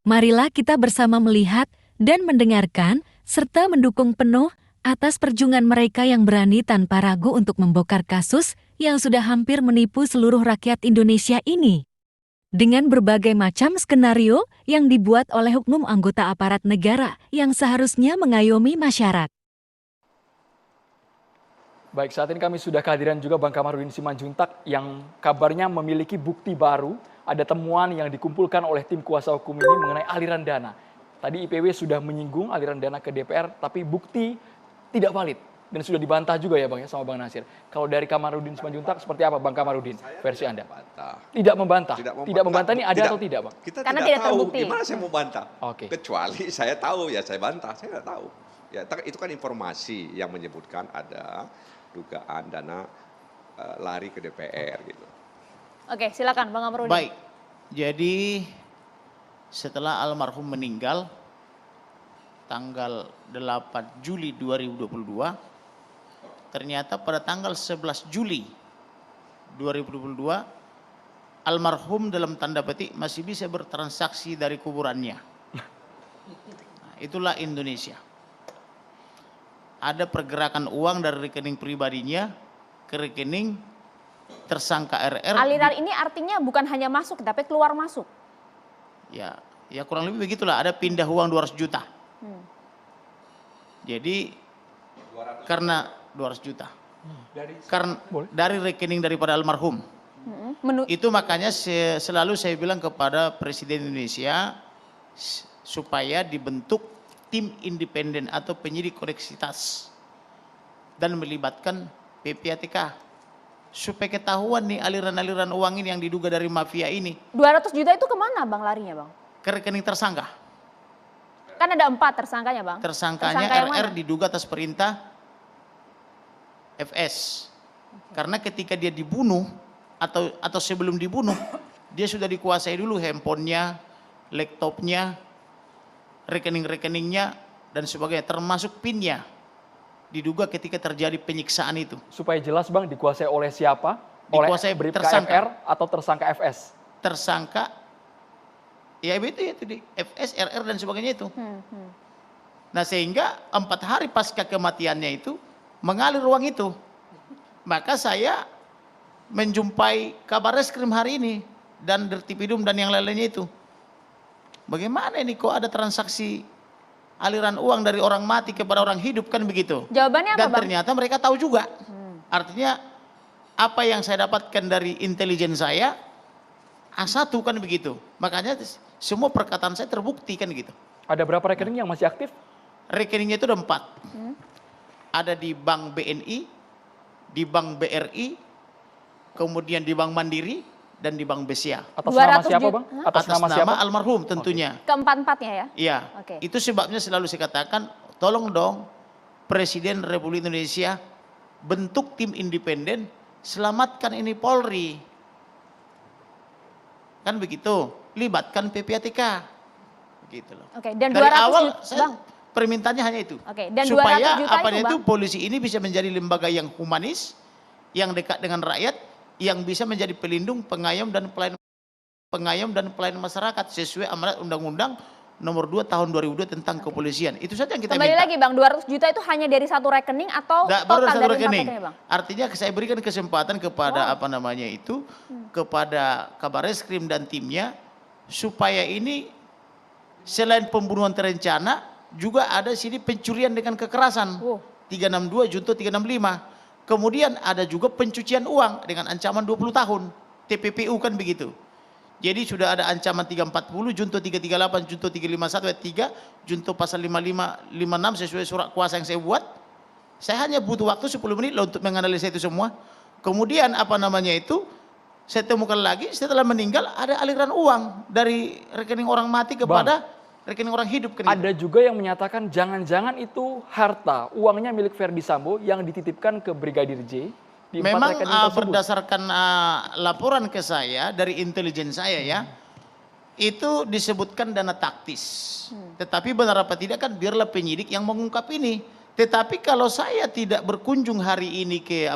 Marilah kita bersama melihat dan mendengarkan, serta mendukung penuh atas perjuangan mereka yang berani tanpa ragu untuk membongkar kasus yang sudah hampir menipu seluruh rakyat Indonesia ini. Dengan berbagai macam skenario yang dibuat oleh oknum anggota aparat negara yang seharusnya mengayomi masyarakat. Baik, saat ini kami sudah kehadiran juga Bang Kamarudin Simanjuntak yang kabarnya memiliki bukti baru. Ada temuan yang dikumpulkan oleh tim kuasa hukum ini mengenai aliran dana. Tadi IPW sudah menyinggung aliran dana ke DPR, tapi bukti tidak valid. Dan sudah dibantah juga ya Bang ya sama Bang Nasir. Kalau dari Kamarudin Simanjuntak seperti apa Bang Kamarudin versi Anda? Tidak membantah. Tidak membantah ini ada atau tidak Bang? Kita Karena tidak tidak tahu terbukti. gimana saya mau bantah. Oke. Kecuali saya tahu ya saya bantah, saya nggak tahu. Ya itu kan informasi yang menyebutkan ada dugaan dana lari ke DPR gitu. Oke, silakan Bang Kamarudin. Baik, jadi setelah almarhum meninggal tanggal 8 Juli 2022, ternyata pada tanggal 11 Juli 2022 almarhum dalam tanda petik masih bisa bertransaksi dari kuburannya. Nah, itulah Indonesia. Ada pergerakan uang dari rekening pribadinya ke rekening tersangka RR. Aliran ini artinya bukan hanya masuk tapi keluar masuk. Ya kurang lebih begitulah, ada pindah uang 200 juta. Jadi karena 200 juta. Karena dari rekening daripada almarhum. Itu makanya selalu saya bilang kepada Presiden Indonesia supaya dibentuk tim independen atau penyidik koneksitas dan melibatkan PPATK supaya ketahuan nih aliran-aliran uang ini yang diduga dari mafia ini. 200 juta itu kemana Bang larinya Bang? Ke rekening tersangka. Kan ada 4 tersangkanya Bang. Tersangkanya Tersangka yang RR mana? diduga atas perintah FS. Karena ketika dia dibunuh atau sebelum dibunuh, dia sudah dikuasai dulu handphonenya, laptopnya, rekening-rekeningnya dan sebagainya, termasuk PIN-nya. Diduga ketika terjadi penyiksaan itu. Supaya jelas Bang, dikuasai oleh siapa? Dikuasai oleh Bribka tersangka. FR atau tersangka FS? Tersangka, ya itu di FS, RR dan sebagainya itu. Nah sehingga 4 hari pasca kematiannya itu mengalir uang itu. Maka saya menjumpai kabar reskrim hari ini dan Dirtipidum dan yang lain-lainnya itu. Bagaimana ini kok ada transaksi aliran uang dari orang mati kepada orang hidup kan begitu. Jawabannya apa Dan Bang? ternyata mereka tahu juga. Artinya apa yang saya dapatkan dari intelijen saya A1 kan begitu. Makanya semua perkataan saya terbukti kan gitu. Ada berapa rekening yang masih aktif? Rekeningnya itu ada 4. Ada di Bank BNI, di Bank BRI, kemudian di Bank Mandiri, dan di Bank BCA. Atas nama 200 siapa juta. Bang? Atas nama almarhum tentunya. Keempat-empatnya ya? Iya, Oke. itu sebabnya selalu saya katakan, tolong dong Presiden Republik Indonesia bentuk tim independen, selamatkan ini Polri. Kan begitu, libatkan PPATK. Begitu loh. Oke, dan Dari 200 awal juta, saya Bang. permintaannya hanya itu. Oke, dan 200 supaya juta apa itu, itu Bang? polisi ini bisa menjadi lembaga yang humanis, yang dekat dengan rakyat, yang bisa menjadi pelindung, pengayom dan pelayan masyarakat sesuai amanat Undang-Undang Nomor 2 Tahun 2002 tentang kepolisian. Itu saja yang kita Kembali minta. lagi Bang, 200 juta itu hanya dari satu rekening atau Nggak, baru total satu dari 4 rekening. rekening Bang? Artinya saya berikan kesempatan kepada kepada Kabar Reskrim dan timnya supaya ini selain pembunuhan terencana juga ada sini pencurian dengan kekerasan. 362 junto 365. Kemudian ada juga pencucian uang dengan ancaman 20 tahun. TPPU kan begitu. Jadi sudah ada ancaman 340, junto 338, junto 351 ayat 3, junto pasal 55, 56 sesuai surat kuasa yang saya buat. Saya hanya butuh waktu 10 menit loh untuk menganalisa itu semua. Kemudian saya temukan lagi setelah meninggal ada aliran uang dari rekening orang mati kepada rekening orang hidup. Ada juga yang menyatakan jangan-jangan itu harta, uangnya milik Ferdi Sambo yang dititipkan ke Brigadir J. Memang berdasarkan laporan ke saya dari intelijen saya ya, itu disebutkan dana taktis. Tetapi benar apa tidak kan biarlah penyidik yang mengungkap ini. Tetapi kalau saya tidak berkunjung hari ini ke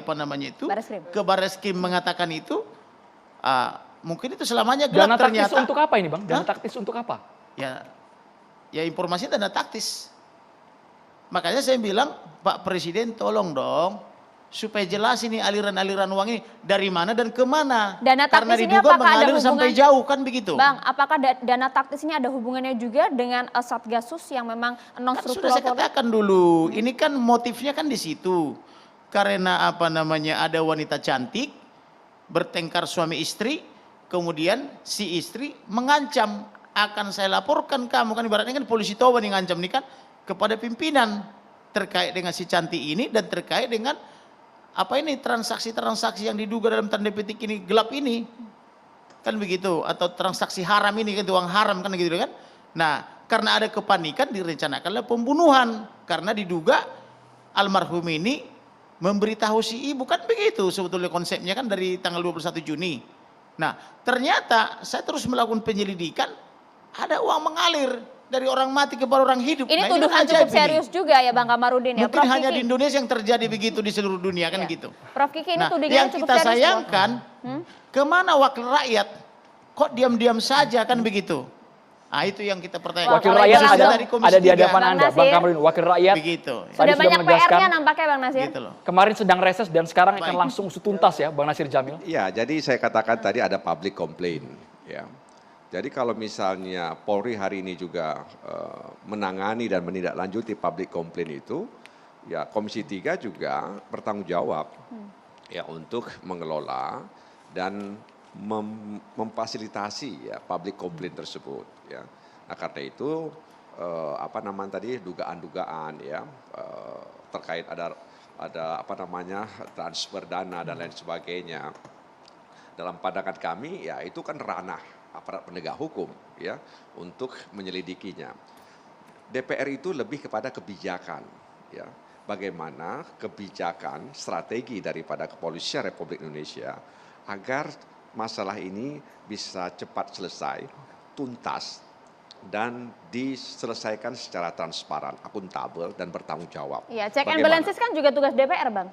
ke Barreskrim mengatakan itu, mungkin itu selamanya gelap dana taktis ternyata. untuk apa ini Bang? Dana taktis untuk apa? ya informasi dana taktis. Makanya saya bilang, Pak Presiden tolong dong supaya jelas ini aliran-aliran uang ini dari mana dan kemana. Dana taktis karena ini diduga apakah ada mengalir sampai hubungan- jauh kan begitu. Bang, apakah dana taktis ini ada hubungannya juga dengan Satgasus yang memang non Kan sudah struktural saya katakan dulu, ini kan motifnya kan di situ. Karena apa namanya, ada wanita cantik, bertengkar suami istri, kemudian si istri mengancam, akan saya laporkan kamu, kan ibaratnya kan polisi Toba yang ngancam nih kan, kepada pimpinan terkait dengan si cantik ini dan terkait dengan apa ini transaksi-transaksi yang diduga dalam tanda petik ini gelap ini. Kan begitu, atau transaksi haram ini kan, uang haram kan gitu kan. Nah, karena ada kepanikan direncanakanlah pembunuhan karena diduga almarhum ini memberitahu si ibu, kan begitu sebetulnya konsepnya kan dari tanggal 21 Juni. Nah, ternyata saya terus melakukan penyelidikan, ada uang mengalir dari orang mati kepada orang hidup. Ini Nah, tuduhan kan cukup ajaib serius ini. juga ya Bang Kamarudin ya. Mungkin Prof. hanya Kiki. di Indonesia yang terjadi begitu di seluruh dunia kan Iya. gitu. Prof. Kiki ini Nah, tudingannya yang cukup kita serius. sayangkan, kemana wakil rakyat? Kok diam-diam saja kan begitu? Nah, itu yang kita pertanyakan. Wakil kalau rakyat itu ada langsung dari Komisi ada di 3. hadapan Bang Anda, Bang Nasir. Kamarudin. Wakil rakyat Begitu. Tadi Sudah banyak menegaskan, PR-nya nampaknya Bang Nasir. Gitu loh. kemarin sedang reses dan sekarang akan Baik. langsung usut tuntas ya, Bang Nasir Jamil. Iya, jadi saya katakan tadi ada public complaint, ya. Jadi kalau misalnya Polri hari ini juga menangani dan menindaklanjuti public complaint itu, ya Komisi 3 juga bertanggung jawab ya untuk mengelola dan memfasilitasi ya public complaint tersebut, ya. Nah, karena itu apa namanya tadi dugaan-dugaan ya terkait ada apa namanya transfer dana dan lain sebagainya. Dalam pandangan kami ya itu kan ranah aparat penegak hukum ya untuk menyelidikinya. DPR itu lebih kepada kebijakan ya. Bagaimana kebijakan strategi daripada Kepolisian Republik Indonesia agar masalah ini bisa cepat selesai, tuntas dan diselesaikan secara transparan, akuntabel dan bertanggung jawab. Iya, check and Bagaimana? balances kan juga tugas DPR, Bang.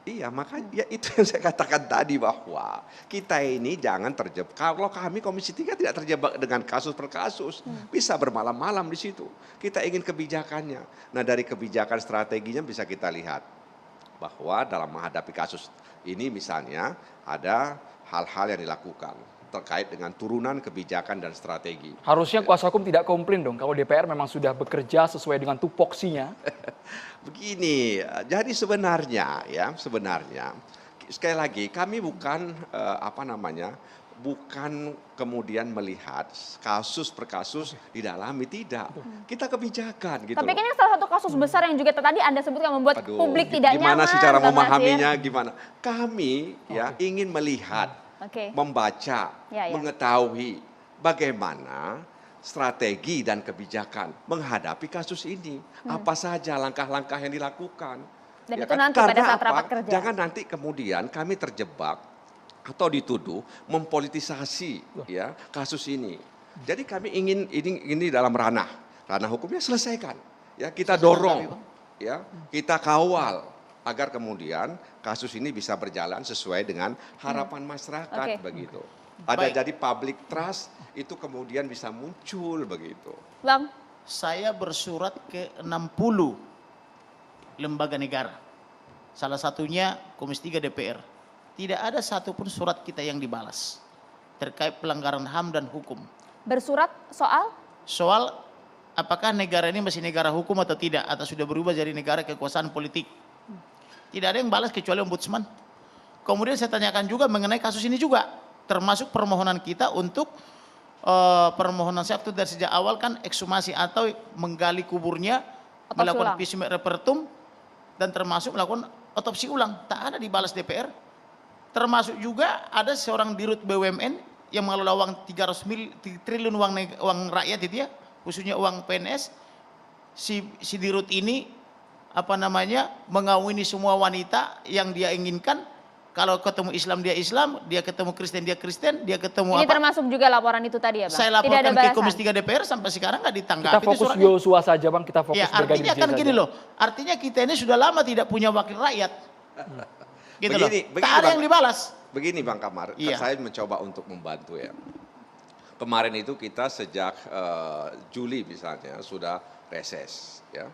Iya, makanya ya itu yang saya katakan tadi bahwa kita ini jangan terjebak. Kalau kami Komisi 3 tidak terjebak dengan kasus per kasus, bisa bermalam-malam di situ. Kita ingin kebijakannya. Nah, dari kebijakan strateginya bisa kita lihat bahwa dalam menghadapi kasus ini misalnya ada hal-hal yang dilakukan terkait dengan turunan kebijakan dan strategi. Harusnya kuasa hukum tidak komplain dong kalau DPR memang sudah bekerja sesuai dengan tupoksinya. Begini, jadi sebenarnya sekali lagi kami bukan bukan kemudian melihat kasus per kasus didalami, tidak. Kita kebijakan gitu. Tapi loh. kan ini salah satu kasus besar yang juga tadi Anda sebutkan membuat Aduh, publik tidak nyaman. gimana sih cara Bang Nasir? memahaminya gimana? Kami ya ingin melihat, Oke. membaca, Ya, ya. mengetahui bagaimana strategi dan kebijakan menghadapi kasus ini. Apa saja langkah-langkah yang dilakukan. Dan Ya itu kan? nanti pada Karena saat apa? rapat kerja. Jangan nanti kemudian kami terjebak atau dituduh mempolitisasi ya kasus ini. Jadi kami ingin ini dalam ranah hukumnya selesaikan. Ya kita dorong, ya kita kawal agar kemudian kasus ini bisa berjalan sesuai dengan harapan masyarakat Oke. begitu. Ada Baik. jadi public trust itu kemudian bisa muncul begitu. Bang, Saya bersurat ke 60 lembaga negara. Salah satunya Komisi 3 DPR. Tidak ada satupun surat kita yang dibalas terkait pelanggaran HAM dan hukum. bersurat soal Soal apakah negara ini masih negara hukum atau tidak, atau sudah berubah jadi negara kekuasaan politik. Tidak ada yang balas kecuali ombudsman. Kemudian saya tanyakan juga mengenai kasus ini juga, termasuk permohonan kita untuk permohonan saya waktu dari sejak awal kan ekshumasi atau menggali kuburnya, Otopsi melakukan ulang. visum et repertum, dan termasuk melakukan otopsi ulang. Tak ada dibalas DPR. Termasuk juga ada seorang dirut BUMN yang mengelola uang 300 triliun uang rakyat itu ya, khususnya uang PNS. Si dirut ini mengawini semua wanita yang dia inginkan. Kalau ketemu Islam, dia ketemu Kristen, dia ketemu ini termasuk juga laporan itu tadi ya, Bang? Saya Tidak ada laporkan ke balasan. Komisi 3 DPR sampai sekarang nggak ditanggapi. Kita itu fokus suratnya. Yosua saja Bang, kita fokus Ya, Brigadir artinya J kan saja. gini loh, artinya kita ini sudah lama tidak punya wakil rakyat. Gitu loh. Begini, Tak ada Bang. yang dibalas. Begini Bang Kamar, Iya. saya mencoba untuk membantu ya. kemarin itu kita sejak Juli misalnya sudah reses ya.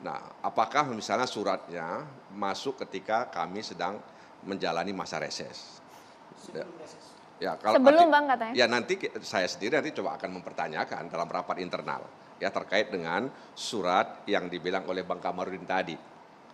Nah, apakah misalnya suratnya masuk ketika kami sedang menjalani masa reses? Ya, kalau Sebelum Bang katanya. Ya nanti saya sendiri nanti coba akan mempertanyakan dalam rapat internal ya terkait dengan surat yang dibilang oleh Bang Kamarudin tadi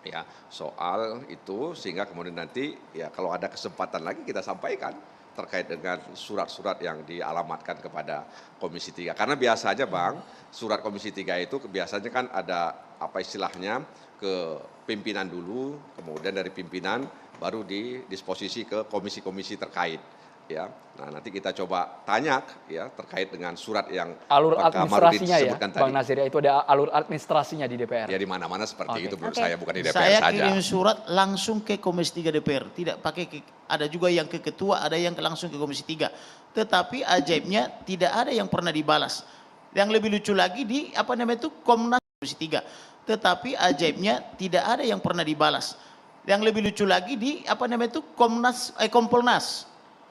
ya soal itu, sehingga kemudian nanti ya kalau ada kesempatan lagi kita sampaikan terkait dengan surat-surat yang dialamatkan kepada Komisi 3. Karena biasanya Bang, surat Komisi 3 itu biasanya kan ada apa istilahnya ke pimpinan dulu, kemudian dari pimpinan baru didisposisi ke komisi-komisi terkait. Ya, nah nanti kita coba tanya ya terkait dengan surat yang Alur Bang Kamarudin administrasinya ya, sebutkan Bang tadi. Nasir ya, itu ada alur administrasinya di DPR. Ya di mana-mana seperti itu menurut Oke. saya, bukan di DPR Saya saja. kirim surat langsung ke Komisi 3 DPR, tidak pakai ada juga yang ke ketua, ada yang langsung ke Komisi 3. Tetapi ajaibnya tidak ada yang pernah dibalas. Yang lebih lucu lagi di apa namanya itu Komnas Komisi 3. Tetapi ajaibnya tidak ada yang pernah dibalas. Yang lebih lucu lagi di apa namanya itu Kompolnas.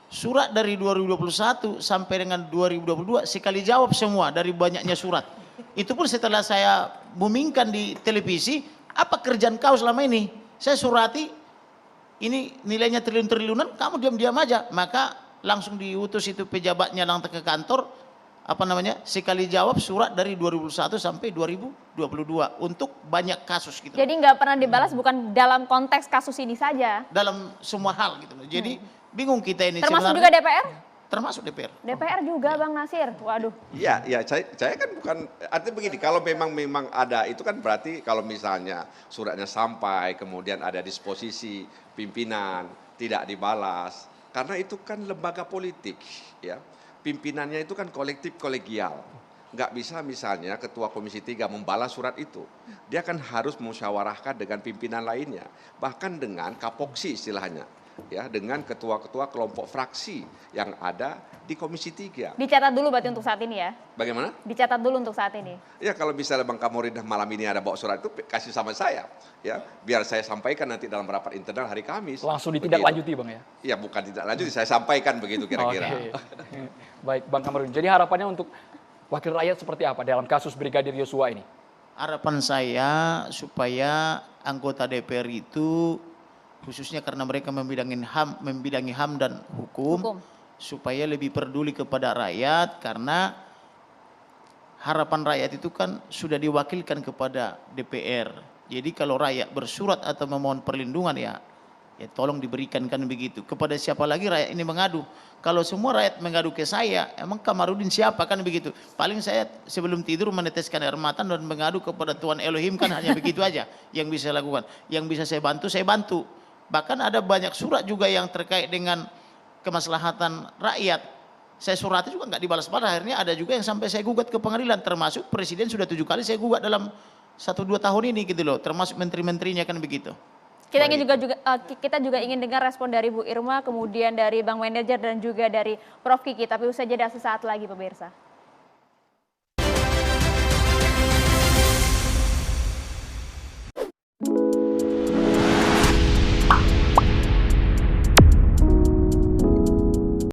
Surat dari 2021 sampai dengan 2022 sekali jawab semua dari banyaknya surat. Itu pun setelah saya boomingkan di televisi, apa kerjaan kau selama ini? Saya surati, ini nilainya triliun-triliunan, kamu diam-diam aja. Maka langsung diutus itu pejabatnya langsung ke kantor, apa namanya, sekali jawab surat dari 2021 sampai 2022 untuk banyak kasus gitu. Jadi nggak pernah dibalas bukan dalam konteks kasus ini saja. Dalam semua hal gitu loh. Jadi bingung kita ini Termasuk sebenarnya. juga DPR? Termasuk DPR. DPR juga Bang Nasir. Waduh. Ya, saya kan bukan, artinya begini, kalau memang ada itu kan berarti kalau misalnya suratnya sampai, kemudian ada disposisi pimpinan, tidak dibalas, karena itu kan lembaga politik, ya. Pimpinannya itu kan kolektif kolegial. Nggak bisa misalnya Ketua Komisi 3 membalas surat itu. Dia kan harus musyawarahkan dengan pimpinan lainnya, bahkan dengan kapoksi istilahnya. Ya, dengan ketua-ketua kelompok fraksi yang ada di Komisi 3. Dicatat dulu berarti untuk saat ini ya? Bagaimana? Dicatat dulu untuk saat ini. Ya kalau misalnya Bang Kamarudin malam ini ada bawa surat itu kasih sama saya, ya biar saya sampaikan nanti dalam rapat internal hari Kamis. Langsung ditindaklanjuti Bang ya? Ya bukan tidak lanjut, saya sampaikan begitu kira-kira. Oke. Baik Bang Kamarudin, jadi harapannya untuk wakil rakyat seperti apa dalam kasus Brigadir Yosua ini? Harapan saya supaya anggota DPR itu khususnya karena mereka membidangi HAM dan hukum, supaya lebih peduli kepada rakyat, karena harapan rakyat itu kan sudah diwakilkan kepada DPR. Jadi kalau rakyat bersurat atau memohon perlindungan ya tolong diberikan kan begitu. Kepada siapa lagi rakyat ini mengadu? Kalau semua rakyat mengadu ke saya, emang Kamarudin siapa kan begitu? Paling saya sebelum tidur meneteskan air mata dan mengadu kepada Tuhan Elohim, kan hanya begitu aja yang bisa lakukan. Yang bisa saya bantu, saya bantu. Bahkan ada banyak surat juga yang terkait dengan kemaslahatan rakyat. Saya surati juga nggak dibalas-balas. Akhirnya ada juga yang sampai saya gugat ke pengadilan. Termasuk Presiden sudah 7 kali saya gugat dalam 1-2 tahun ini gitu loh. Termasuk menteri-menterinya kan begitu. Kita juga ingin dengar respon dari Bu Irma, kemudian dari Bang Manajer dan juga dari Prof Kiki. Tapi usai jeda sesaat lagi pemirsa.